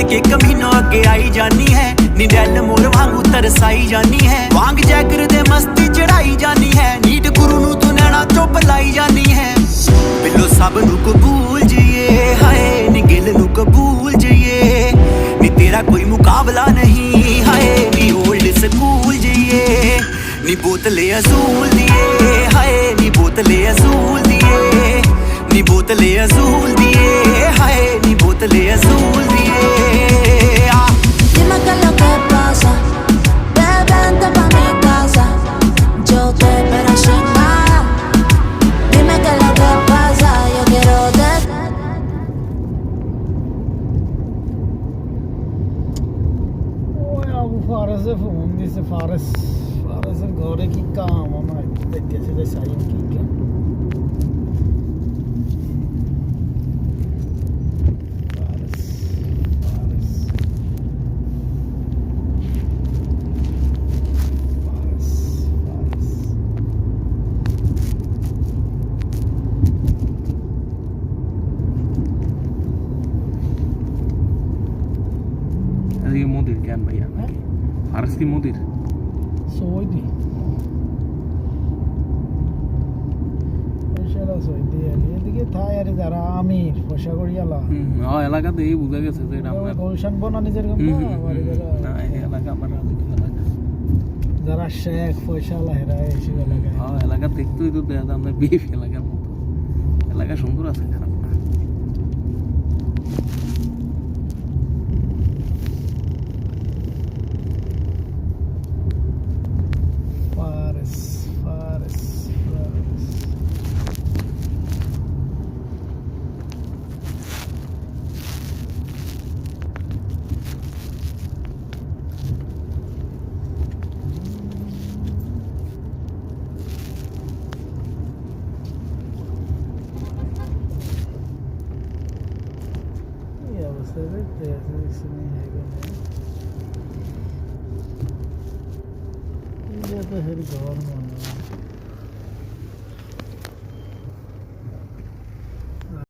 बन के कमीनों अगे आई जानी है नी डैल मोर वांगू तरसाई जानी है वांग जैकर दे मस्ती चढ़ाई जानी है नीट गुरु नू तू नैना चुप लाई जानी है बिलो सब नू कबूल जिए हाय नी गिल नू कबूल जिए नी तेरा कोई मुकाबला नहीं हाय नी ओल्ड स्कूल जिए नी बोतले असूल दिए हाय नी बोतले असूल दिए नी बोतले असूल दिए हाय नी बोतले असूल दिए Dime qué es lo que pasa, bebé, vente pa' mi casa. Yo te espero sin nada. Dime qué es lo que pasa, yo quiero de... Ya bu Fares'e falan diyse Fares'in gore ki kam ama gece de sayın ki ये मोदिर क्या भैया फारस की मोदिर Soydi. Oşala soydi yani. এদিকে থাই আরে যারা আমির পয়সা করিয়ালা এলাকাতে এই বুঝা গেছে যে এটা আমরা গুলশান বনা নিজের গম না এই এলাকা আমার যারা শেখ পয়সালা হেরা এসে এলাকায় এলাকা দেখতেই তো দেখা যায় আমরা বিএফ এলাকার মতো এলাকা সুন্দর আছে খারাপ না Fares. Ya bu sefer de yazısını yapalım. Ya da her zaman